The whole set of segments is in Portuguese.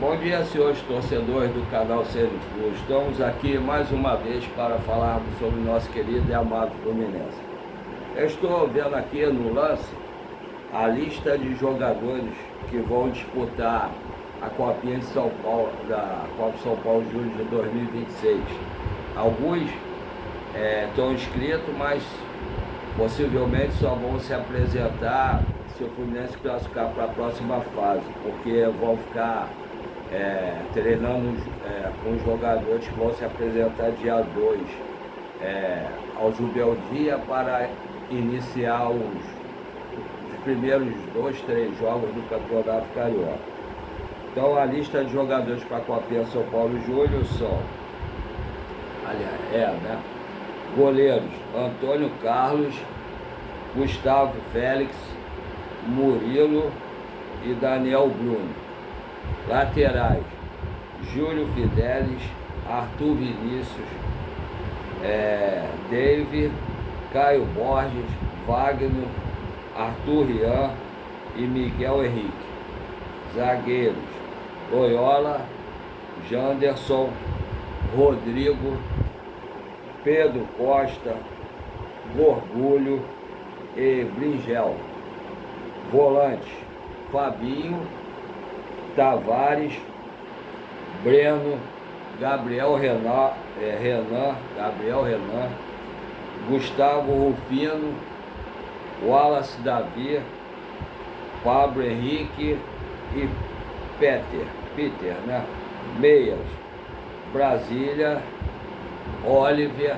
Bom dia, senhores torcedores do canal CN Plus. Estamos aqui mais uma vez para falarmos sobre o nosso querido e amado Fluminense. Eu estou vendo aqui no lance a lista de jogadores que vão disputar a Copinha de São Paulo, da Copa São Paulo Júnior de 2026. Alguns estão inscritos, mas possivelmente só vão se apresentar se o Fluminense classificar para a próxima fase, porque vão ficar treinando com os jogadores que vão se apresentar dia 2 ao Jubeldia para iniciar os primeiros 2, 3 jogos do Campeonato Carioca. Então a lista de jogadores para a Copinha São Paulo Júnior são, goleiros Antônio Carlos, Gustavo Félix, Murilo e Daniel Bruno. Laterais, Júlio Fidelis, Arthur Vinícius, David, Caio Borges, Wagner, Arthur Rian e Miguel Henrique. Zagueiros, Loyola, Janderson, Rodrigo, Pedro Costa, Gorgulho e Bringel. Volantes, Fabinho, Tavares, Breno, Gabriel Renan, Gustavo Rufino, Wallace Davi, Pablo Henrique e Peter, Meias, Brasília, Oliver,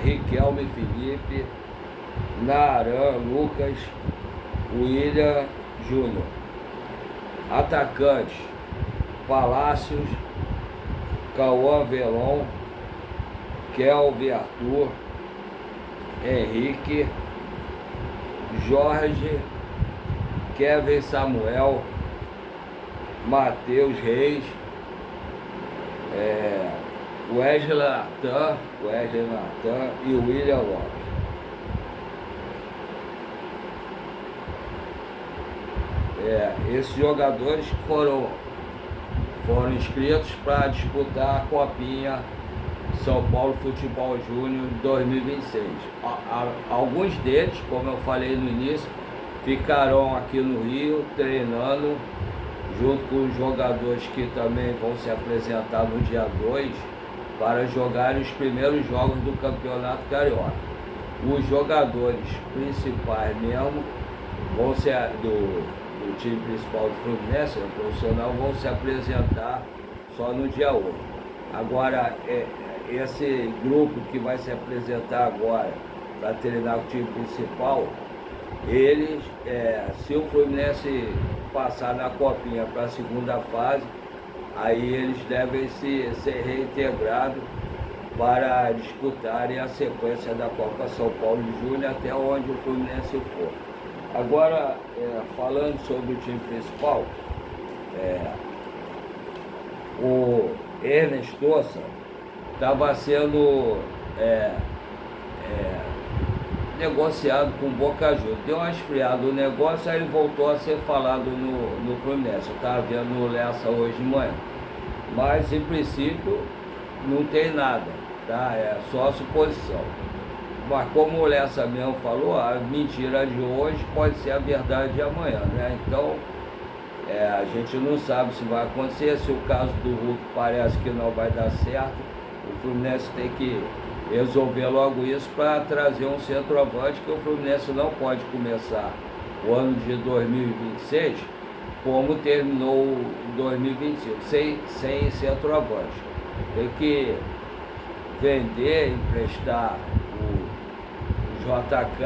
Riquelme Felipe, Naran Lucas, William Júnior. Atacantes, Palácios, Cauã Velon, Kelvin Arthur, Henrique, Jorge, Kevin Samuel, Matheus Reis, Wesley Natan e William Lopes. Esses jogadores foram inscritos para disputar a Copinha São Paulo Futebol Júnior 2026. Alguns deles, como eu falei no início, ficarão aqui no Rio treinando junto com os jogadores que também vão se apresentar no dia 2 para jogar os primeiros jogos do Campeonato Carioca. Os jogadores principais mesmo vão ser do time principal do Fluminense, o profissional, vão se apresentar só no dia 8. Agora, esse grupo que vai se apresentar agora para treinar o time principal, eles, se o Fluminense passar na Copinha para a segunda fase, aí eles devem ser reintegrados para disputarem a sequência da Copa São Paulo Júnior até onde o Fluminense for. Agora, falando sobre o time principal, o Ernestosa estava sendo negociado com o Boca Juniors. Deu uma esfriada o negócio, aí ele voltou a ser falado no Fluminense. Eu estava vendo no Lessa hoje de manhã. Mas, em princípio, não tem nada, tá? É só suposição. Mas como o Lessa mesmo falou, a mentira de hoje pode ser a verdade de amanhã, né? Então, a gente não sabe se vai acontecer. Se o caso do Hulk parece que não vai dar certo, o Fluminense tem que resolver logo isso para trazer um centroavante, que o Fluminense não pode começar o ano de 2026 como terminou 2025, sem centroavante. Tem que vender, emprestar o JK,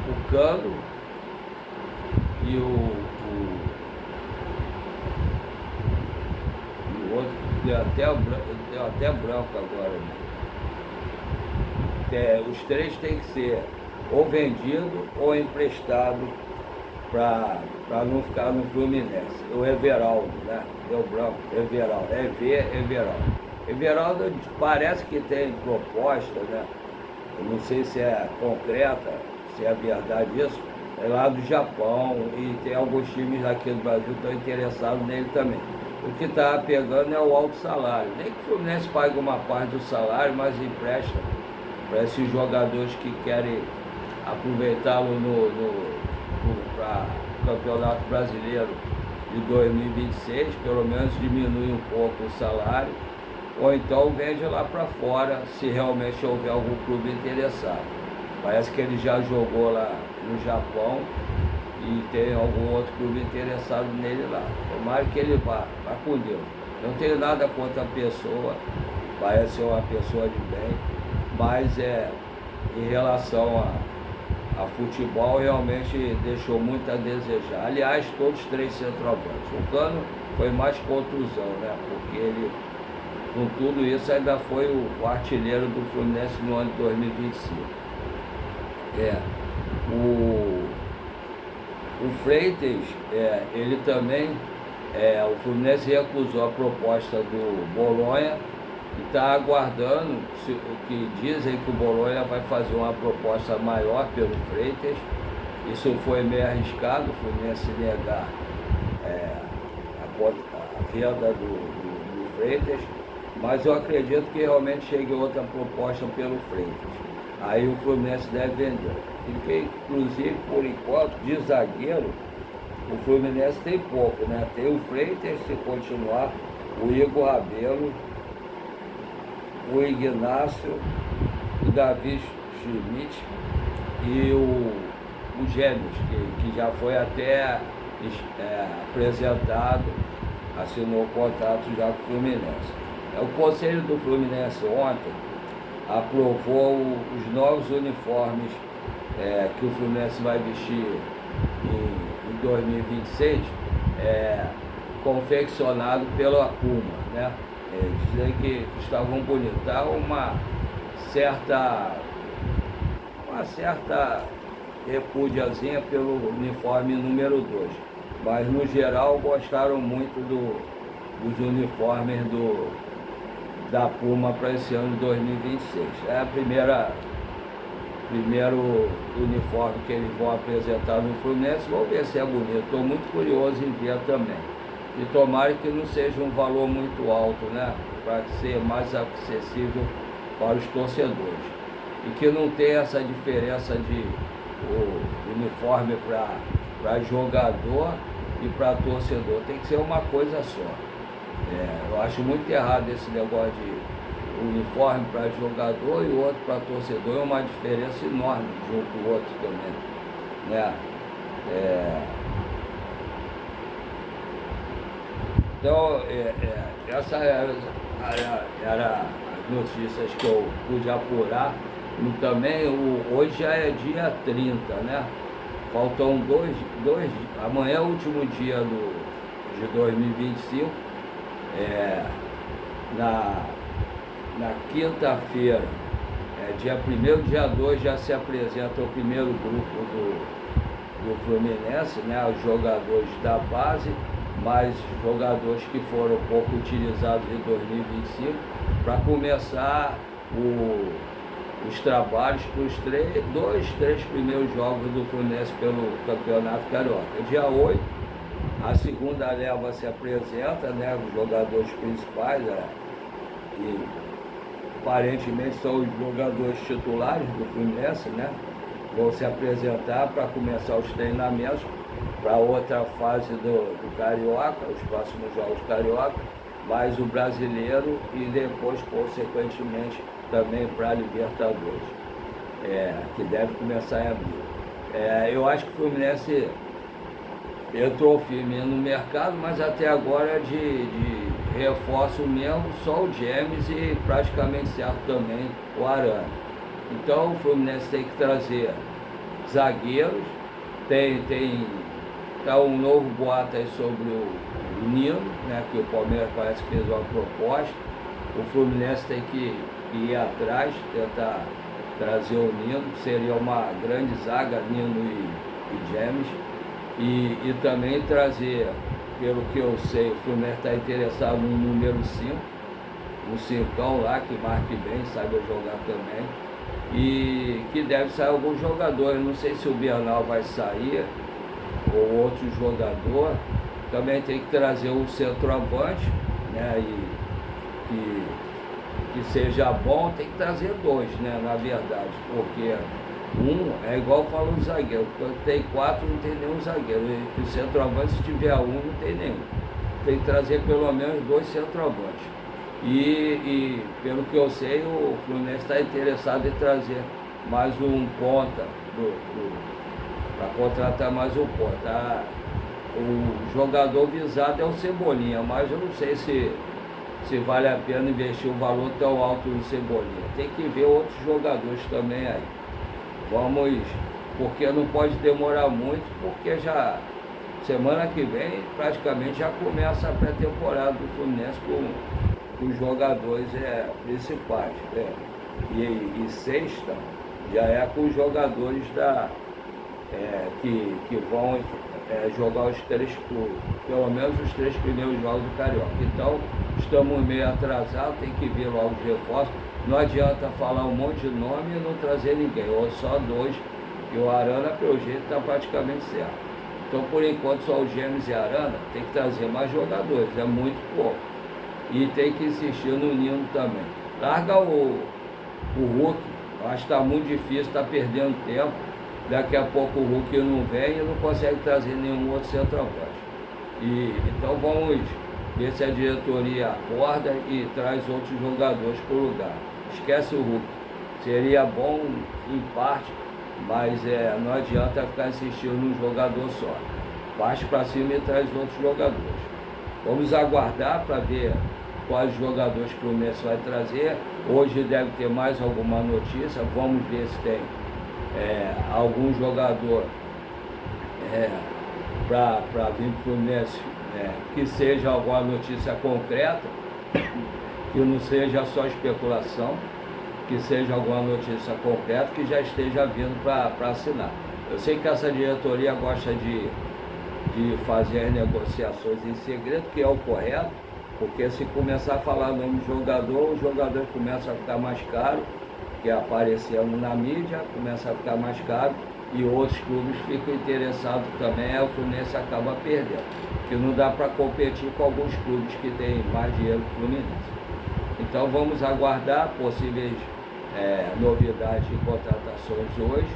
o Cano e o outro, deu até branco agora. Os três tem que ser ou vendido ou emprestado para não ficar no Fluminense. O Everaldo, né? Deu branco, Everaldo. Everaldo parece que tem proposta, né? Eu não sei se é concreta, se é verdade isso, é lá do Japão, e tem alguns times aqui do Brasil que estão interessados nele também. O que está pegando é o alto salário. Nem que o Fluminense pague uma parte do salário, mas empresta para esses jogadores que querem aproveitá-lo para o Campeonato Brasileiro de 2026, pelo menos diminui um pouco o salário, ou então vende lá para fora, se realmente houver algum clube interessado. Parece que ele já jogou lá no Japão e tem algum outro clube interessado nele lá. Tomara que ele vá com Deus. Não tenho nada contra a pessoa, parece ser uma pessoa de bem, mas em relação a futebol realmente deixou muito a desejar. Aliás, todos os três centroavantes. O Cano foi mais contusão, né? Porque ele, com tudo isso, ainda foi o artilheiro do Fluminense no ano de 2025. O Freitas, ele também, o Fluminense recusou a proposta do Bolonha e está aguardando, o que dizem que o Bolonha vai fazer uma proposta maior pelo Freitas. Isso foi meio arriscado, o Fluminense negar a venda do Freitas, mas eu acredito que realmente chegue outra proposta pelo Freitas. Aí o Fluminense deve vender. Porque, inclusive, por enquanto, de zagueiro, o Fluminense tem pouco, né? Tem o Freitas, se continuar, o Igor Rabelo, o Ignácio, o Davi Schmidt e o Gêmeos, que já foi até apresentado, assinou o contrato já com o Fluminense. O Conselho do Fluminense ontem aprovou os novos uniformes que o Fluminense vai vestir em 2026, confeccionado pela Puma, né? Dizem que estavam bonitos. Dá uma certa repudiazinha pelo uniforme número 2, mas no geral gostaram muito dos uniformes da Puma para esse ano de 2026. É a primeiro uniforme que eles vão apresentar no Fluminense. Vamos ver se é bonito. Estou muito curioso em ver também. E tomara que não seja um valor muito alto, né? Para ser mais acessível para os torcedores. E que não tenha essa diferença de o uniforme para jogador e para torcedor. Tem que ser uma coisa só. Eu acho muito errado esse negócio de uniforme para jogador e o outro para torcedor. É uma diferença enorme de um para o outro também, né? Então, essa era as notícias que eu pude apurar. E também, hoje já é dia 30, né? Faltam dois dias. Amanhã é o último dia de 2025. Na quinta-feira, dia 1º, dia 2, já se apresenta o primeiro grupo do Fluminense, né? Os jogadores da base, mais jogadores que foram pouco utilizados em 2025, para começar os trabalhos para os três primeiros jogos do Fluminense pelo Campeonato Carioca. Dia 8, a segunda leva se apresenta, né? Os jogadores principais, e aparentemente são os jogadores titulares do Fluminense, né? Vão se apresentar para começar os treinamentos para outra fase do Carioca, os próximos jogos Carioca, mais o Brasileiro e depois, consequentemente, também para a Libertadores, que deve começar em abril. Eu acho que o Fluminense entrou firme no mercado, mas até agora de reforço mesmo, só o James e praticamente certo também o Arana. Então o Fluminense tem que trazer zagueiros, tá um novo boato aí sobre o Nino, né, que o Palmeiras parece que fez uma proposta. O Fluminense tem que ir atrás, tentar trazer o Nino, que seria uma grande zaga, Nino e James, e também trazer, pelo que eu sei, o Fluminense está interessado no número 5, um cincão lá que marque bem, saiba jogar também. e que deve sair alguns jogadores. Não sei se o Bienal vai sair ou outro jogador. Também tem que trazer um centroavante, né? Que seja bom, tem que trazer dois, né? Na verdade, porque um é igual fala o zagueiro, quando tem 4 não tem nenhum zagueiro, e o centroavante, se tiver um, não tem nenhum. Tem que trazer pelo menos 2 centroavantes. E pelo que eu sei, o Fluminense está interessado em trazer mais um ponta, para contratar mais um ponta. O jogador visado é o Cebolinha, mas eu não sei se vale a pena investir um valor tão alto no Cebolinha. Tem que ver outros jogadores também aí. Vamos, porque não pode demorar muito, porque já semana que vem praticamente já começa a pré-temporada do Fluminense com os jogadores principais. E sexta já é com os jogadores que vão jogar pelo menos os 3 primeiros jogos do Carioca. Então, estamos meio atrasados, tem que vir logo os reforços. Não adianta falar um monte de nome e não trazer ninguém, ou só 2, e o Arana, pelo jeito, está praticamente certo. Então, por enquanto, só os Gêmeos e Arana, tem que trazer mais jogadores, é muito pouco. E tem que insistir no Nino também. Larga o Hulk, acho que está muito difícil, está perdendo tempo. Daqui a pouco o Hulk não vem e não consegue trazer nenhum outro centroavante. Então vamos ver se a diretoria acorda e traz outros jogadores para o lugar. Esquece o Hulk. Seria bom em parte, mas não adianta ficar insistindo num jogador só. Parte para cima e traz outros jogadores. Vamos aguardar para ver quais jogadores que o Fluminense vai trazer. Hoje deve ter mais alguma notícia. Vamos ver se tem algum jogador para vir para o Fluminense, que seja alguma notícia concreta, que não seja só especulação, que seja alguma notícia concreta que já esteja vindo para assinar. Eu sei que essa diretoria gosta de fazer as negociações em segredo, que é o correto, porque se começar a falar nome de jogador, o jogador começa a ficar mais caro, que aparecendo na mídia, começa a ficar mais caro, e outros clubes ficam interessados também, o Fluminense acaba perdendo, porque não dá para competir com alguns clubes que têm mais dinheiro que o Fluminense. Então vamos aguardar possíveis novidades de contratações hoje,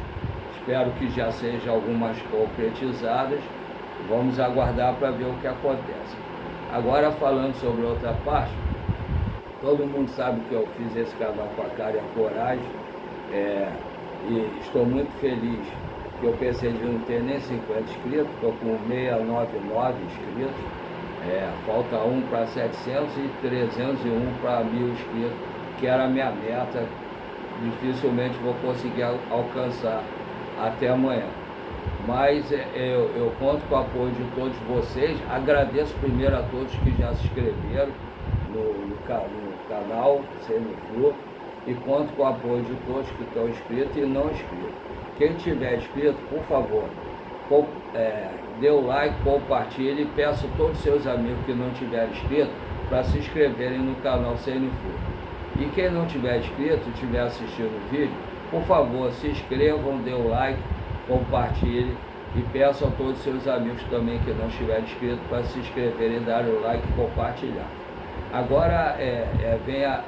espero que já sejam algumas concretizadas, vamos aguardar para ver o que acontece. Agora falando sobre outra parte, todo mundo sabe que eu fiz esse canal com a cara e a coragem, e estou muito feliz que eu pensei de não ter nem 50 inscritos, estou com 699 inscritos, falta 1 para 700 e 301 para 1000 inscritos, que era a minha meta, dificilmente vou conseguir alcançar até amanhã. Mas eu conto com o apoio de todos vocês, agradeço primeiro a todos que já se inscreveram no canal CNFlu, e conto com o apoio de todos que estão inscritos e não inscritos. Quem tiver inscrito, por favor, dê o like, compartilhe e peço a todos os seus amigos que não tiverem inscrito para se inscreverem no canal CNFlu. E quem não tiver inscrito e estiver assistindo o vídeo, por favor, se inscrevam, dê o like, compartilhe e peço a todos os seus amigos também que não estiverem inscritos para se inscreverem, dar o like e compartilhar. Agora,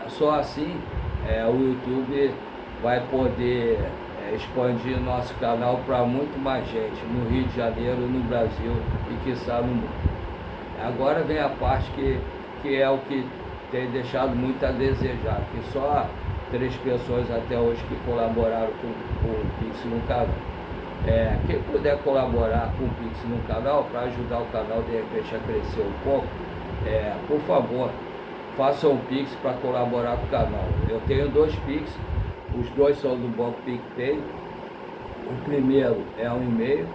só assim o YouTube vai poder expandir nosso canal para muito mais gente, no Rio de Janeiro, no Brasil e quiçá no mundo. Agora vem a parte que é o que tem deixado muito a desejar, que só 3 pessoas até hoje que colaboraram com o Pix no canal. Quem puder colaborar com o Pix no canal, para ajudar o canal de repente a crescer um pouco, por favor, façam um Pix para colaborar com o canal. Eu tenho 2 Pix, os 2 são do Banco PicPay. O primeiro é um e-mail,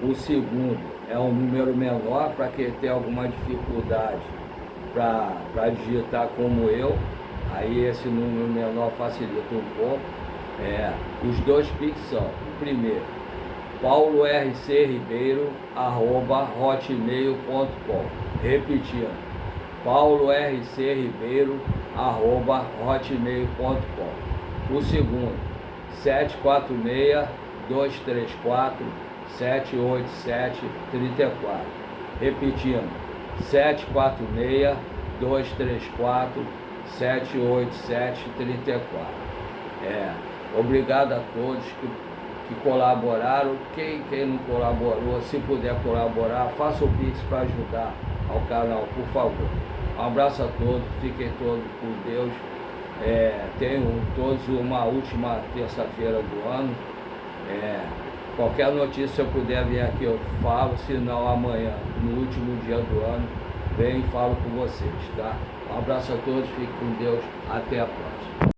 o segundo é um número menor para quem tem alguma dificuldade para digitar como eu, aí esse número menor facilita um pouco. Os 2 Pix são, o primeiro, paulorcribeiro@hotmail.com, repetindo, paulorcribeiro@hotmail.com. O segundo, 746-234-787-34. Repetindo, 746-234-787-34. Obrigado a todos que colaboraram. Quem não colaborou, se puder colaborar, faça o Pix para ajudar ao canal, por favor. Um abraço a todos, fiquem todos com Deus. Tenham todos uma última terça-feira do ano. Qualquer notícia eu puder vir aqui, eu falo, se não amanhã, no último dia do ano, venho e falo com vocês, tá? Um abraço a todos, fiquem com Deus, até a próxima.